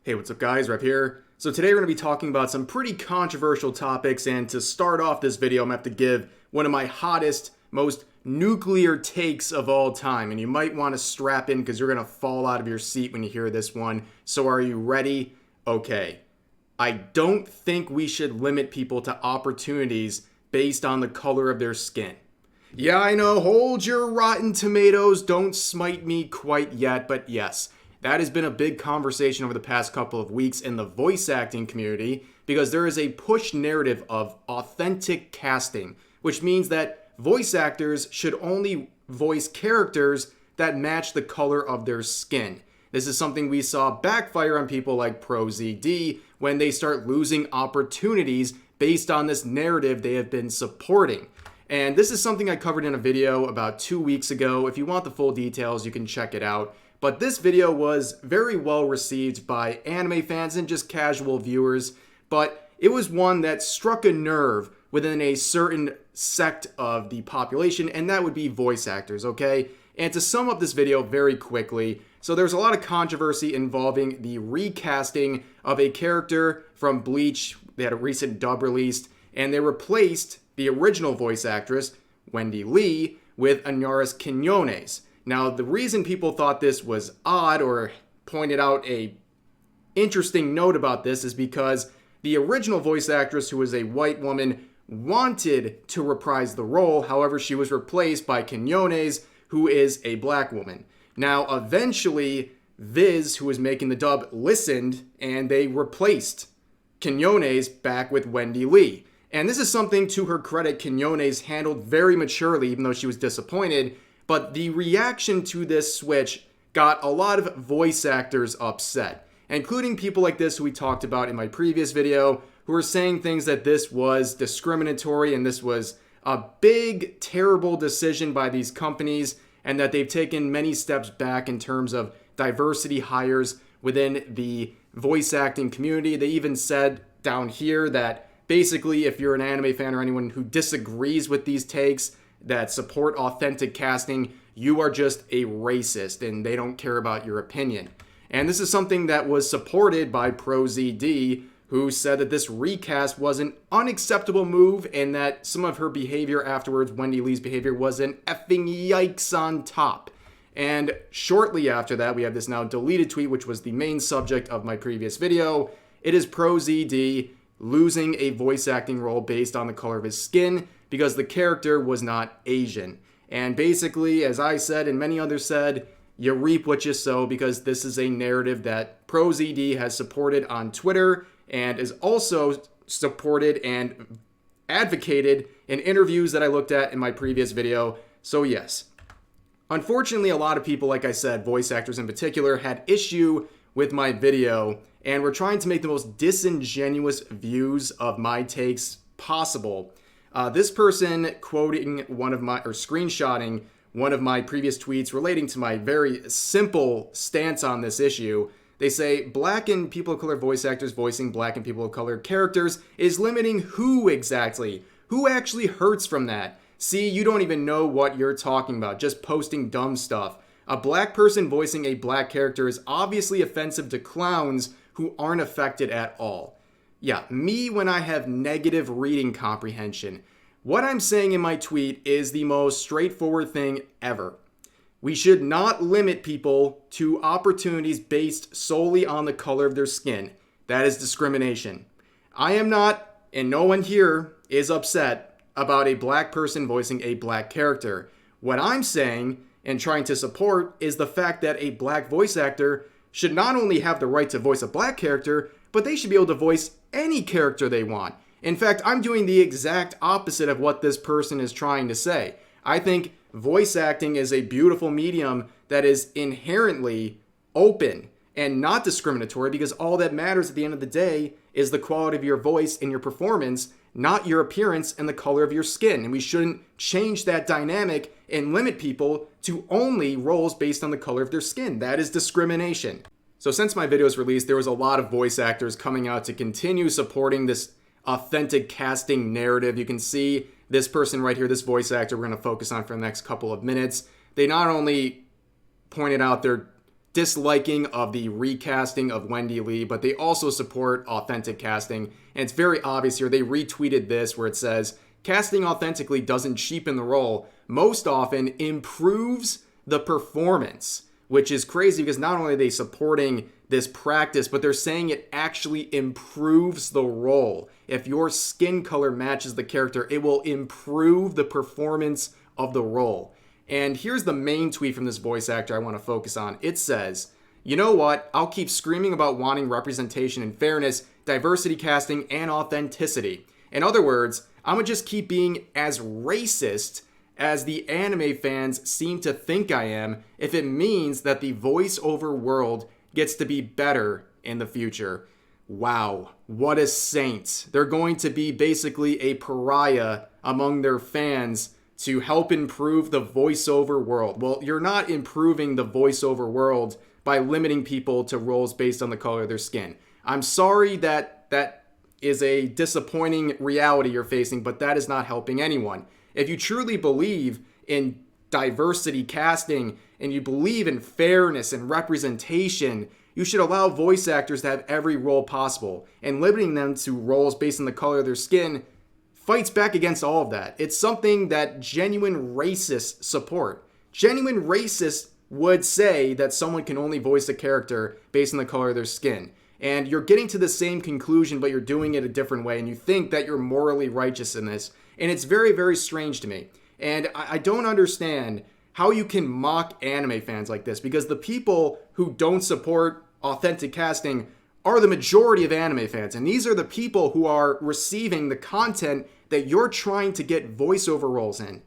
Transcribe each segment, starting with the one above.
Hey, what's up guys, Rep here. So today we're going to be talking about some pretty controversial topics, and to start off this video I'm going to have to give one of my hottest, most nuclear takes of all time, and you might want to strap in because you're going to fall out of your seat when you hear this one. So are you ready? Okay. I don't think we should limit people to opportunities based on the color of their skin. Yeah, I know, hold your rotten tomatoes, don't smite me quite yet, but yes. That has been a big conversation over the past couple of weeks in the voice acting community because there is a push narrative of authentic casting, which means that voice actors should only voice characters that match the color of their skin. This is something we saw backfire on people like ProZD when they start losing opportunities based on this narrative they have been supporting. And this is something I covered in a video about 2 weeks ago. If you want the full details, you can check it out. But this video was very well received by anime fans and just casual viewers, but it was one that struck a nerve within a certain sect of the population, and that would be voice actors, okay? And to sum up this video very quickly, so there's a lot of controversy involving the recasting of a character from Bleach. They had a recent dub released, and they replaced the original voice actress, Wendy Lee, with Anaris Quiñones. Now, the reason people thought this was odd or pointed out a interesting note about this is because the original voice actress, who was a white woman, wanted to reprise the role. However, she was replaced by Quiñones, who is a black woman. Now, eventually, Viz, who was making the dub, listened, and they replaced Quiñones back with Wendy Lee. And this is something, to her credit, Quiñones handled very maturely, even though she was disappointed. But the reaction to this switch got a lot of voice actors upset, including people like this who we talked about in my previous video, who were saying things that this was discriminatory and this was a big, terrible decision by these companies, and that they've taken many steps back in terms of diversity hires within the voice acting community. They even said down here that basically if you're an anime fan or anyone who disagrees with these takes that support authentic casting, you are just a racist and they don't care about your opinion. And this is something that was supported by ProZD, who said that this recast was an unacceptable move and that some of her behavior afterwards, Wendy Lee's behavior, was an effing yikes on top. And shortly after that, we have this now deleted tweet, which was the main subject of my previous video. It is ProZD losing a voice acting role based on the color of his skin, because the character was not Asian. And basically, as I said and many others said, you reap what you sow, because this is a narrative that ProZD has supported on Twitter and is also supported and advocated in interviews that I looked at in my previous video. So yes, unfortunately, a lot of people, like I said, voice actors in particular, had issue with my video and were trying to make the most disingenuous views of my takes possible. This person quoting screenshotting one of my previous tweets relating to my very simple stance on this issue. They say, black and people of color voice actors voicing black and people of color characters is limiting who exactly? Who actually hurts from that? See, you don't even know what you're talking about, just posting dumb stuff. A black person voicing a black character is obviously offensive to clowns who aren't affected at all. Yeah, me when I have negative reading comprehension. What I'm saying in my tweet is the most straightforward thing ever. We should not limit people to opportunities based solely on the color of their skin. That is discrimination. I am not, and no one here is upset about a black person voicing a black character. What I'm saying and trying to support is the fact that a black voice actor should not only have the right to voice a black character, but they should be able to voice any character they want. In fact, I'm doing the exact opposite of what this person is trying to say. I think voice acting is a beautiful medium that is inherently open and not discriminatory, because all that matters at the end of the day is the quality of your voice and your performance, not your appearance and the color of your skin. And we shouldn't change that dynamic and limit people to only roles based on the color of their skin. That is discrimination. So since my video was released, there was a lot of voice actors coming out to continue supporting this authentic casting narrative. You can see this person right here, this voice actor we're going to focus on for the next couple of minutes. They not only pointed out their disliking of the recasting of Wendy Lee, but they also support authentic casting. And it's very obvious here. They retweeted this where it says, casting authentically doesn't cheapen the role, most often improves the performance, which is crazy because not only are they supporting this practice, but they're saying it actually improves the role. If your skin color matches the character, it will improve the performance of the role. And here's the main tweet from this voice actor I want to focus on. It says, you know what? I'll keep screaming about wanting representation and fairness, diversity casting, and authenticity. In other words, I'm going to just keep being as racist as the anime fans seem to think I am if it means that the voiceover world gets to be better in the future. Wow, what a saint. They're going to be basically a pariah among their fans to help improve the voiceover world. Well, you're not improving the voiceover world by limiting people to roles based on the color of their skin. I'm sorry that is a disappointing reality you're facing, but that is not helping anyone. If you truly believe in diversity casting and you believe in fairness and representation, you should allow voice actors to have every role possible, and limiting them to roles based on the color of their skin fights back against all of that. It's something that genuine racists support. Genuine racists would say that someone can only voice a character based on the color of their skin. And you're getting to the same conclusion, but you're doing it a different way, and you think that you're morally righteous in this. And it's very, very strange to me. And I don't understand how you can mock anime fans like this, because the people who don't support authentic casting are the majority of anime fans. And these are the people who are receiving the content that you're trying to get voiceover roles in.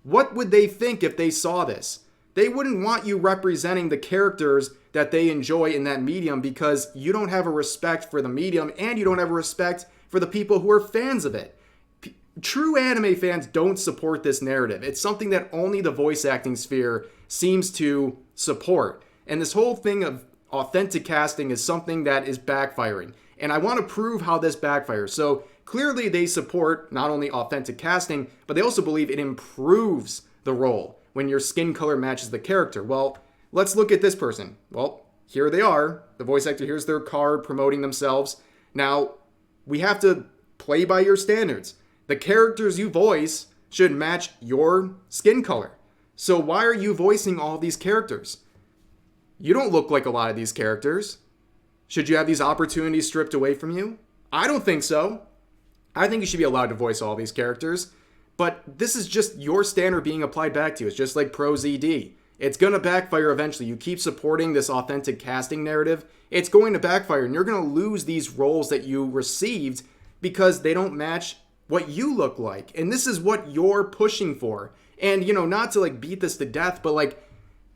What would they think if they saw this? They wouldn't want you representing the characters that they enjoy in that medium because you don't have a respect for the medium and you don't have a respect for the people who are fans of it. True anime fans don't support this narrative. It's something that only the voice acting sphere seems to support. And this whole thing of authentic casting is something that is backfiring. And I want to prove how this backfires. So clearly they support not only authentic casting, but they also believe it improves the role when your skin color matches the character. Well, let's look at this person. Well, here they are. The voice actor, here's their card promoting themselves. Now, we have to play by your standards. The characters you voice should match your skin color. So why are you voicing all these characters? You don't look like a lot of these characters. Should you have these opportunities stripped away from you? I don't think so. I think you should be allowed to voice all these characters. But this is just your standard being applied back to you. It's just like ProZD. It's going to backfire eventually. You keep supporting this authentic casting narrative, it's going to backfire, and you're going to lose these roles that you received because they don't match what you look like. And this is what you're pushing for. And, not to beat this to death, but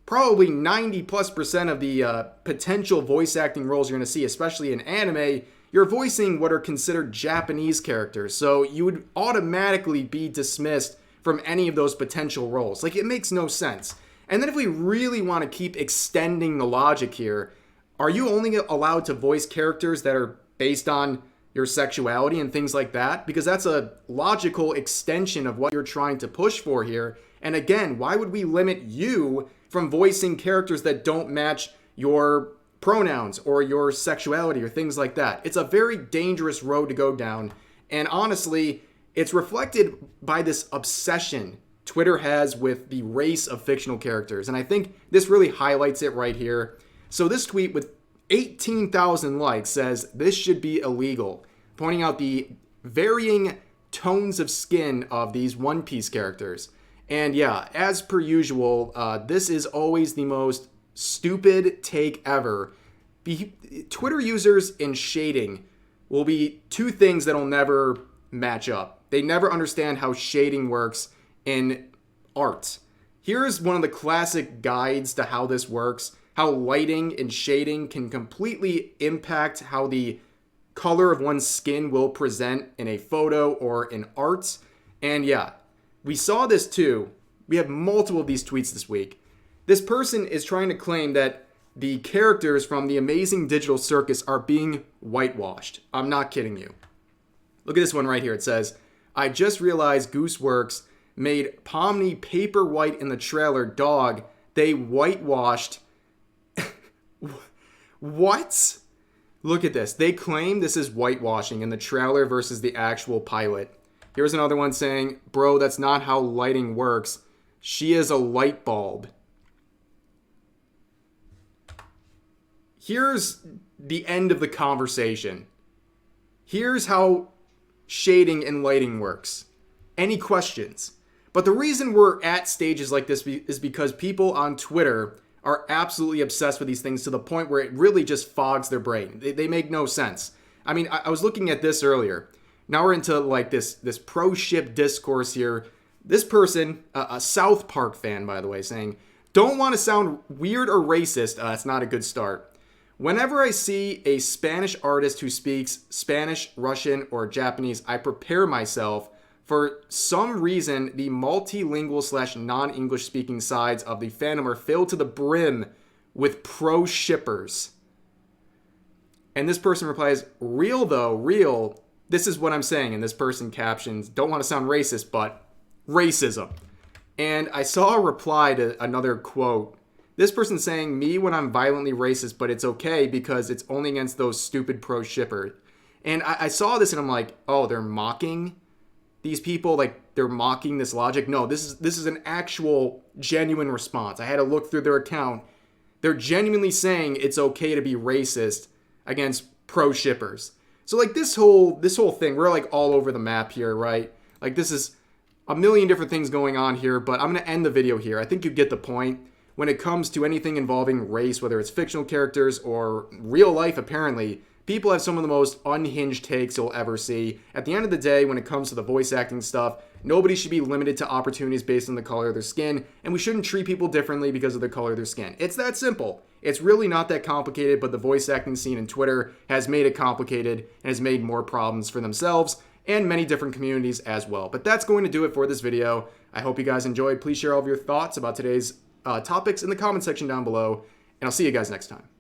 probably 90+% of the potential voice acting roles you're going to see, especially in anime, you're voicing what are considered Japanese characters. So you would automatically be dismissed from any of those potential roles. It makes no sense. And then if we really want to keep extending the logic here, are you only allowed to voice characters that are based on your sexuality and things like that? Because that's a logical extension of what you're trying to push for here. And again, why would we limit you from voicing characters that don't match your pronouns or your sexuality or things like that? It's a very dangerous road to go down. And honestly, it's reflected by this obsession Twitter has with the race of fictional characters. And I think this really highlights it right here. So this tweet with 18,000 likes says this should be illegal, pointing out the varying tones of skin of these One Piece characters. And yeah, as per usual, this is always the most stupid take ever. Twitter users and shading will be two things that'll never match up. They never understand how shading works in art. Here's one of the classic guides to how this works, how lighting and shading can completely impact how the color of one's skin will present in a photo or in art. And yeah, we saw this too. We have multiple of these tweets this week. This person is trying to claim that the characters from the Amazing Digital Circus are being whitewashed. I'm not kidding you. Look at this one right here. It says, I just realized Gooseworks made Pomni paper white in the trailer. Dog, they whitewashed What? Look at this. They claim this is whitewashing in the trailer versus the actual pilot. Here's another one saying, bro, that's not how lighting works. She is a light bulb. Here's the end of the conversation. Here's how shading and lighting works. Any questions? But the reason we're at stages like this is because people on Twitter are absolutely obsessed with these things to the point where it really just fogs their brain. They make no sense. I mean, I was looking at this earlier. Now we're into like this pro-ship discourse here. This person, a South Park fan, by the way, saying, don't want to sound weird or racist. That's not a good start. Whenever I see a Spanish artist who speaks Spanish, Russian, or Japanese, I prepare myself. For some reason, the multilingual / non-English speaking sides of the fandom are filled to the brim with pro-shippers. And this person replies, real though, real. This is what I'm saying. And this person captions, don't want to sound racist, but racism. And I saw a reply to another quote. This person saying, me when I'm violently racist, but it's okay because it's only against those stupid pro-shippers. And I saw this and I'm like, oh, they're mocking these people, like they're mocking this logic. No, this is an actual genuine response. I had to look through their account. They're genuinely saying it's okay to be racist against pro-shippers. So like this whole thing, we're like all over the map here, right? Like this is a million different things going on here, but I'm going to end the video here. I think you get the point. When it comes to anything involving race, whether it's fictional characters or real life, apparently, people have some of the most unhinged takes you'll ever see. At the end of the day, when it comes to the voice acting stuff, nobody should be limited to opportunities based on the color of their skin, and we shouldn't treat people differently because of the color of their skin. It's that simple. It's really not that complicated, but the voice acting scene in Twitter has made it complicated and has made more problems for themselves and many different communities as well. But that's going to do it for this video. I hope you guys enjoyed. Please share all of your thoughts about today's topics in the comment section down below, and I'll see you guys next time.